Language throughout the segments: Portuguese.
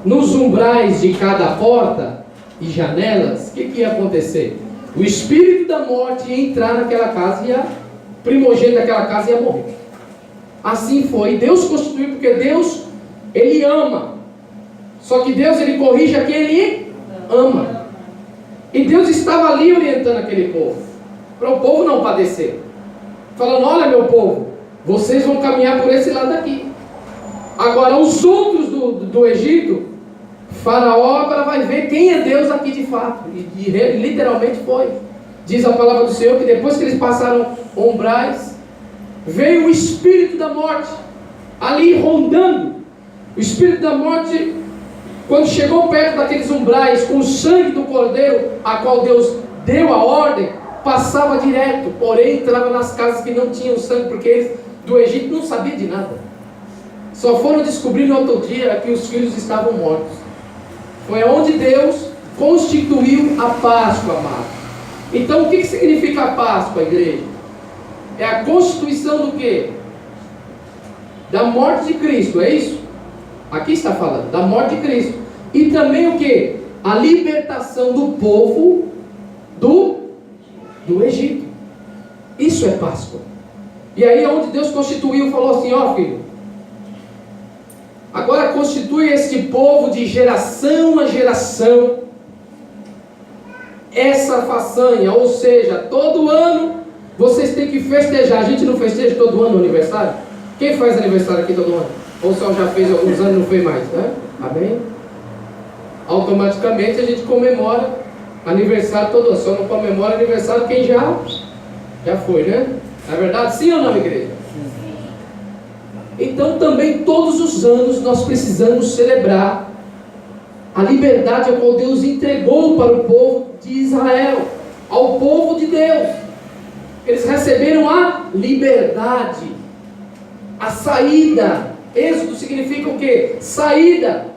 nos umbrais de cada porta e janelas, o que ia acontecer? O espírito da morte ia entrar naquela casa e o primogênito daquela casa ia morrer. Assim foi. Deus constituiu, porque Deus, Ele ama. Só que Deus, Ele corrige a quem Ele ama. E Deus estava ali orientando aquele povo, para o povo não padecer. Falando: olha, meu povo, vocês vão caminhar por esse lado aqui. Agora, os outros do Egito, Faraó agora vai ver quem é Deus aqui de fato. E literalmente foi. Diz a palavra do Senhor que depois que eles passaram umbrais, veio o espírito da morte ali rondando. O espírito da morte, quando chegou perto daqueles umbrais, com o sangue do cordeiro, a qual Deus deu a ordem, passava direto, porém entrava nas casas que não tinham sangue, porque eles do Egito não sabiam de nada. Só foram descobrir no outro dia que os filhos estavam mortos. Foi onde Deus constituiu a Páscoa, amado. Então o que significa a Páscoa, igreja? É a constituição do quê? Da morte de Cristo, é isso? Aqui está falando, da morte de Cristo. E também o quê? A libertação do povo do Egito. Isso é Páscoa. E aí é onde Deus constituiu, falou assim: ó filho, agora constitui este povo de geração a geração essa façanha, ou seja, todo ano vocês têm que festejar. A gente não festeja todo ano o aniversário? Quem faz aniversário aqui todo ano? Ou só já fez alguns anos e não fez mais, né? Amém? Automaticamente a gente comemora aniversário todo ano. Só não comemora aniversário quem já foi, né? Não é verdade? Sim ou não, igreja? Então também todos os anos nós precisamos celebrar a liberdade a qual Deus entregou para o povo de Israel, ao povo de Deus. Eles receberam a liberdade, a saída. Êxodo significa o quê? Saída.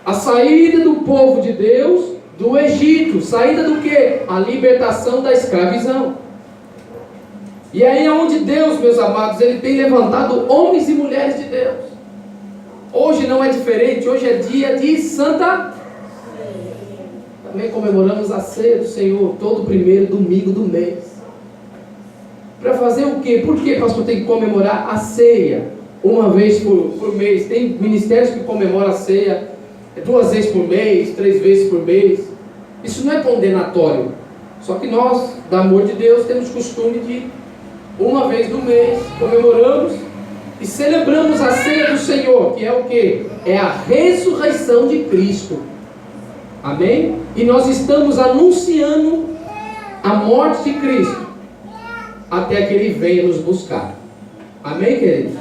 A saída do povo de Deus do Egito. Saída do quê? A libertação da escravidão. E aí é onde Deus, meus amados, Ele tem levantado homens e mulheres de Deus. Hoje não é diferente. Hoje é dia de Santa. Também comemoramos a ceia do Senhor, todo primeiro domingo do mês. Para fazer o quê? Por que, pastor, tem que comemorar a ceia uma vez por mês? Tem ministérios que comemoram a ceia 2 vezes por mês, 3 vezes por mês. Isso não é condenatório. Só que nós, do amor de Deus, temos costume de uma vez no mês comemoramos e celebramos a ceia do Senhor, que é o quê? É a ressurreição de Cristo. Amém? E nós estamos anunciando a morte de Cristo até que Ele venha nos buscar. Amém, queridos?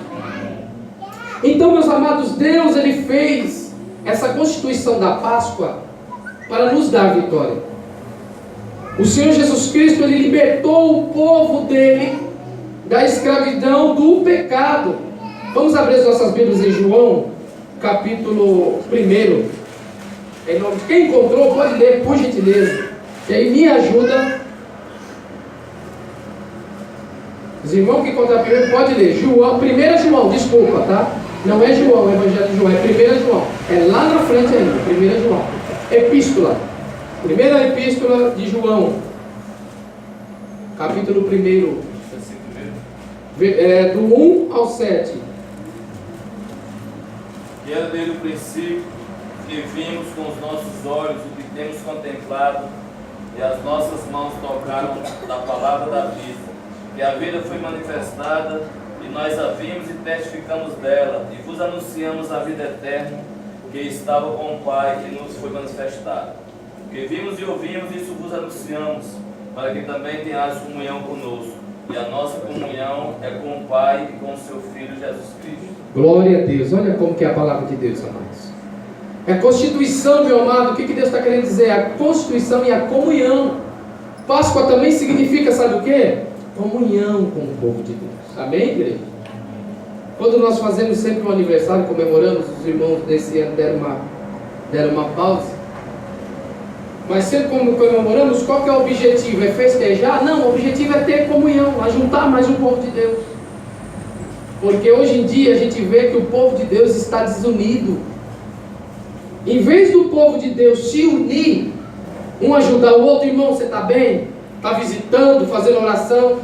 Então, meus amados, Deus, Ele fez essa constituição da Páscoa para nos dar vitória. O Senhor Jesus Cristo, Ele libertou o povo dele da escravidão do pecado. Vamos abrir as nossas Bíblias em João, capítulo 1. Em nome de quem encontrou, pode ler, por gentileza. E aí me ajuda. Os irmãos que encontraram primeiro, pode ler. João, 1 João, desculpa, tá? Não é João, o Evangelho de João, é 1 João. É lá na frente ainda, 1 João. Epístola. Primeira epístola de João. Capítulo 1. Do 1 ao 7. E era desde o princípio que vimos com os nossos olhos o que temos contemplado, e as nossas mãos tocaram da palavra da vida. E a vida foi manifestada, e nós a vimos e testificamos dela, e vos anunciamos a vida eterna, que estava com o Pai e nos foi manifestada. O que vimos e ouvimos, isso vos anunciamos, para que também tenhais comunhão conosco. E a nossa comunhão é com o Pai e com o seu Filho Jesus Cristo. Glória a Deus. Olha como que é a palavra de Deus, amados. É a constituição, meu amado. O que Deus está querendo dizer? A constituição e a comunhão. Páscoa também significa, sabe o quê? Comunhão com o povo de Deus. Amém, igreja? Quando nós fazemos sempre um aniversário, comemoramos, os irmãos desse ano deram uma pausa. Mas sempre como comemoramos, qual que é o objetivo? É festejar? Não, o objetivo é ter comunhão, ajuntar mais o povo de Deus. Porque hoje em dia a gente vê que o povo de Deus está desunido. Em vez do povo de Deus se unir, um ajudar o outro, irmão, você está bem? Está visitando, fazendo oração?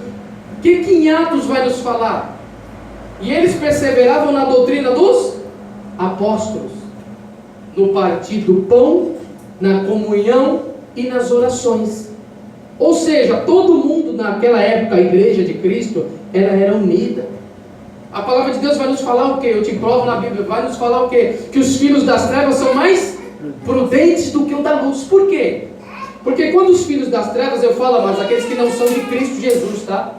O que em Atos vai nos falar? E eles perseveravam na doutrina dos apóstolos, no partir do pão, na comunhão e nas orações. Ou seja, todo mundo naquela época, a igreja de Cristo, ela era unida. A palavra de Deus vai nos falar o quê? Eu te provo na Bíblia, vai nos falar o quê? Que os filhos das trevas são mais prudentes do que o da luz. Por quê? Porque quando os filhos das trevas, eu falo, mas aqueles que não são de Cristo Jesus, tá?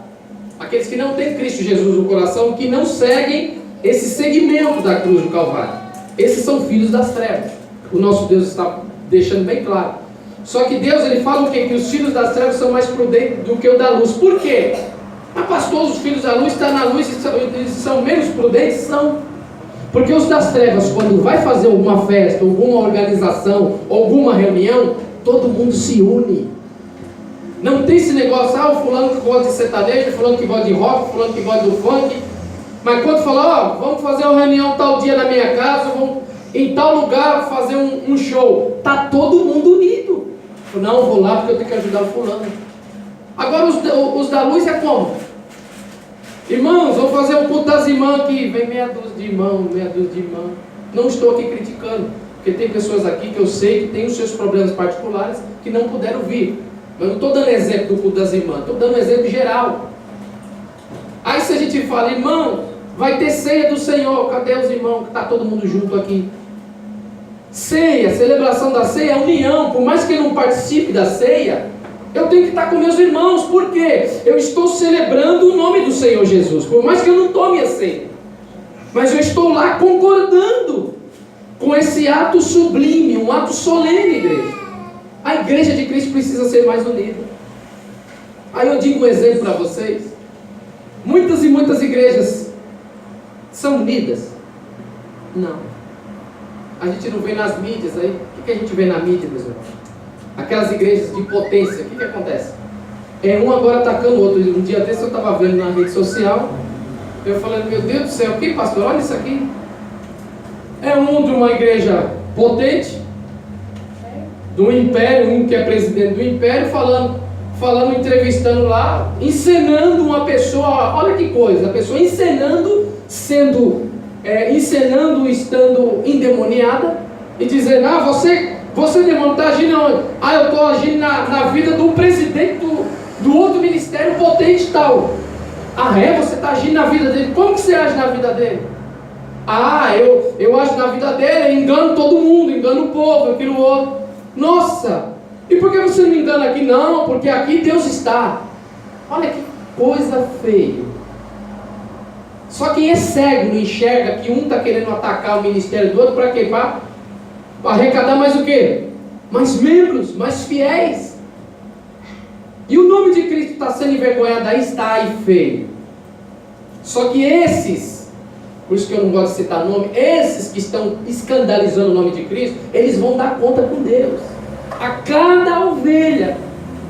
Aqueles que não têm Cristo Jesus no coração, que não seguem esse segmento da cruz do Calvário. Esses são filhos das trevas. O nosso Deus está deixando bem claro. Só que Deus, ele fala o quê? Que os filhos das trevas são mais prudentes do que o da luz. Por quê? Mas pastor, os filhos da luz estão na luz e eles são menos prudentes? São. Porque os das trevas, quando vai fazer alguma festa, alguma organização, alguma reunião, todo mundo se une. Não tem esse negócio, o fulano que gosta de sertanejo, fulano que gosta de rock, fulano que gosta do funk. Mas quando fala, vamos fazer uma reunião tal dia na minha casa, vamos em tal lugar fazer um show. Está todo mundo unido. Não, vou lá porque eu tenho que ajudar o fulano. Agora os da luz é como? Irmãos, vamos fazer um culto das irmãs aqui. Vem meia dúzia de irmãos, meia dúzia de irmãs. Não estou aqui criticando, porque tem pessoas aqui que eu sei que têm os seus problemas particulares que não puderam vir. Mas não estou dando exemplo do culto das irmãs, estou dando um exemplo geral. Aí se a gente fala, irmão, vai ter ceia do Senhor, cadê os irmãos que está todo mundo junto aqui? Ceia, celebração da ceia, união. Por mais que eu não participe da ceia, eu tenho que estar com meus irmãos. Por quê? Eu estou celebrando o nome do Senhor Jesus. Por mais que eu não tome a ceia, mas eu estou lá concordando com esse ato sublime, um ato solene, igreja. A igreja de Cristo precisa ser mais unida. Aí eu digo um exemplo para vocês. Muitas e muitas igrejas são unidas? Não. A gente não vê nas mídias aí. O que a gente vê na mídia, meus irmãos? Aquelas igrejas de potência. O que acontece? Um agora atacando o outro. Um dia desse eu estava vendo na rede social. Eu falando, meu Deus do céu, que pastor, olha isso aqui. É um de uma igreja potente, do império, um que é presidente do império, falando, entrevistando lá, encenando uma pessoa, olha que coisa, a pessoa encenando, estando endemoniada, e dizendo, você demônio está agindo onde? Eu estou agindo na vida do presidente do outro ministério potente e tal. Você está agindo na vida dele? Como que você age na vida dele? Eu ajo na vida dele, engano todo mundo, engano o povo, aquilo outro. Nossa, e por que você não me engana aqui? Não, porque aqui Deus está. Olha que coisa feia. Só quem é cego não enxerga que um está querendo atacar o ministério do outro para quê? Para arrecadar mais o quê? Mais membros, mais fiéis. E o nome de Cristo está sendo envergonhado, aí está aí feio. Só que esses, por isso que eu não gosto de citar nome, esses que estão escandalizando o nome de Cristo, eles vão dar conta com Deus. A cada ovelha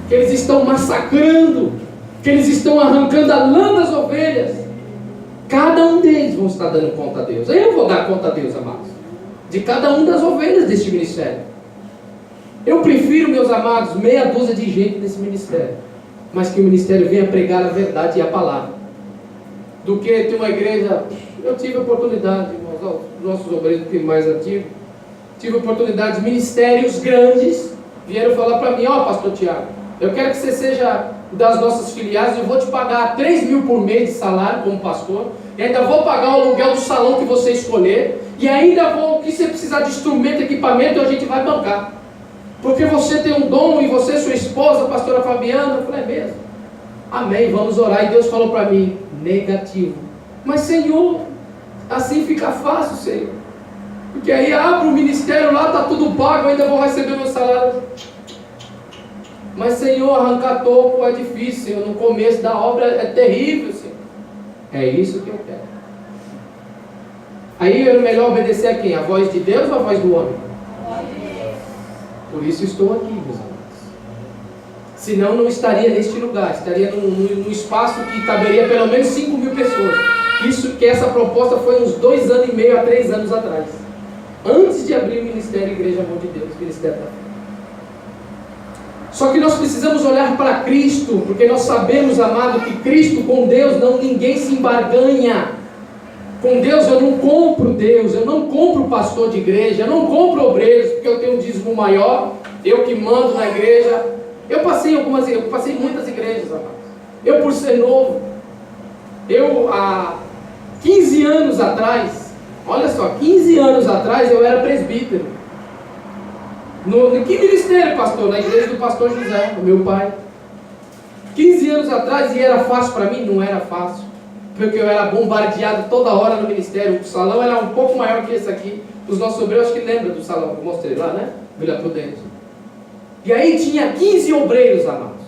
que eles estão massacrando, que eles estão arrancando a lã das ovelhas, cada um deles vão estar dando conta a Deus. Eu vou dar conta a Deus, amados, de cada um das ovelhas deste ministério. Eu prefiro, meus amados, meia dúzia de gente nesse ministério, mas que o ministério venha pregar a verdade e a palavra, do que ter uma igreja. Eu tive a oportunidade, irmãos, os nossos obreiros mais antigos, tive oportunidades, ministérios grandes vieram falar para mim, pastor Tiago, eu quero que você seja das nossas filiais, eu vou te pagar 3 mil por mês de salário como pastor, e ainda vou pagar o aluguel do salão que você escolher, e ainda vou, o que você precisar de instrumento, equipamento, a gente vai bancar, porque você tem um dom, e você, sua esposa, a pastora Fabiana. Eu falei, mesmo? Amém, vamos orar. E Deus falou para mim, negativo. Mas Senhor, assim fica fácil, Senhor, porque aí abre o ministério lá, está tudo pago, eu ainda vou receber meu salário. Mas Senhor, arrancar topo é difícil, Senhor, no começo da obra é terrível, Senhor. É isso que eu quero. Aí era melhor obedecer a quem? A voz de Deus ou a voz do homem? Por isso estou aqui, meus amados. Senão não estaria neste lugar, estaria num espaço que caberia pelo menos 5 mil pessoas. Essa proposta foi uns 2 anos e meio a 3 anos atrás, antes de abrir o Ministério Igreja igreja Amor de Deus, Ministério da Fé. Só que nós precisamos olhar para Cristo, porque nós sabemos, amado, que Cristo com Deus, ninguém se embarganha. Com Deus eu não compro Deus, eu não compro pastor de igreja, eu não compro obreiros, porque eu tenho um dízimo maior, eu que mando na igreja. Eu passei em muitas igrejas, amados. Eu, por ser novo, há 15 anos atrás, olha só, 15 anos atrás eu era presbítero. Que ministério, pastor? Na igreja do pastor José, o meu pai. 15 anos atrás, e era fácil para mim? Não era fácil, porque eu era bombardeado toda hora no ministério. O salão era um pouco maior que esse aqui. Os nossos obreiros, acho que lembram do salão que eu mostrei lá, né? Vila Prudente. E aí tinha 15 obreiros, amados.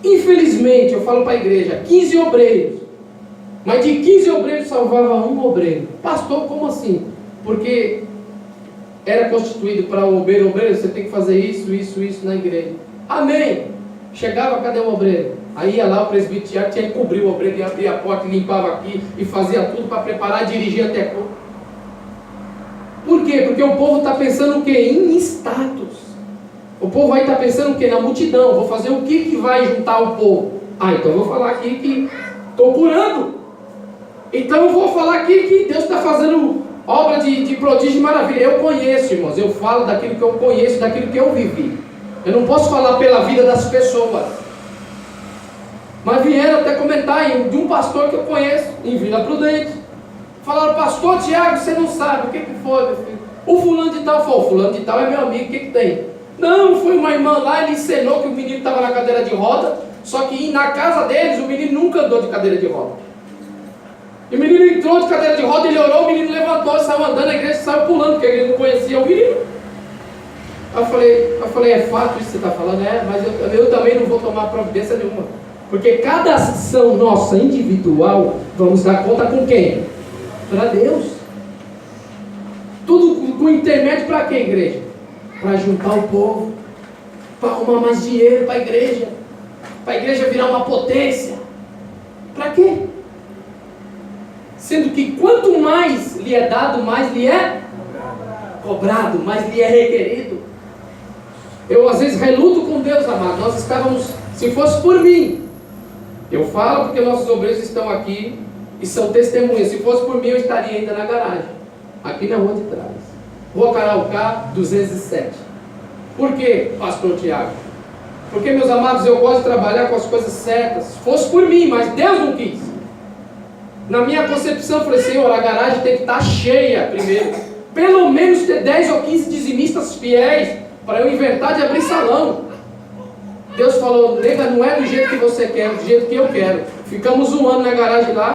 Infelizmente, eu falo para a igreja, 15 obreiros. Mas de 15 obreiros salvava um obreiro. Pastor, como assim? Porque era constituído para o obreiro, você tem que fazer isso na igreja. Amém. Chegava, cadê o obreiro? Aí ia lá o presbítero Tiago, tinha que cobrir o obreiro, e abria a porta, limpava aqui, e fazia tudo para preparar, dirigir até a cor. Por quê? Porque o povo está pensando o quê? Em status. O povo vai estar pensando o quê? Na multidão. Vou fazer o que vai juntar o povo? Então eu vou falar aqui que estou curando. Então eu vou falar aqui que Deus está fazendo obra de prodígio e maravilha. Eu conheço, irmãos. Eu falo daquilo que eu conheço, daquilo que eu vivi. Eu não posso falar pela vida das pessoas. Mas vieram até comentar de um pastor que eu conheço, em Vila Prudente. Falaram, pastor Tiago, você não sabe o que foi, meu filho? O fulano de tal falou, o fulano de tal é meu amigo, o que tem? Não, foi uma irmã lá, ele ensinou que o menino estava na cadeira de roda, só que na casa deles o menino nunca andou de cadeira de roda. E o menino entrou de cadeira de roda, ele orou, o menino levantou, saiu andando, a igreja saiu pulando, porque ele não conhecia o menino. Eu falei, é fato isso que você está falando? Mas eu também não vou tomar providência nenhuma. Porque cada ação nossa individual, vamos dar conta com quem? Para Deus. Tudo com intermédio para quem, igreja? Para juntar o povo, para arrumar mais dinheiro para a igreja virar uma potência. Para quê? Sendo que quanto mais lhe é dado, mais lhe é cobrado, mais lhe é requerido. Eu às vezes reluto com Deus, amado. Nós estávamos, se fosse por mim, eu falo porque nossos obreiros estão aqui e são testemunhas. Se fosse por mim, eu estaria ainda na garagem, aqui na rua de trás, Rua Caraucá 207. Por quê, pastor Tiago? Porque, meus amados, eu gosto de trabalhar com as coisas certas. Se fosse por mim, mas Deus não quis. Na minha concepção, eu falei, Senhor, a garagem tem que estar cheia primeiro. Pelo menos ter 10 ou 15 dizimistas fiéis para eu inventar de abrir salão. Deus falou, nega, não é do jeito que você quer, do jeito que eu quero. Ficamos um ano na garagem lá.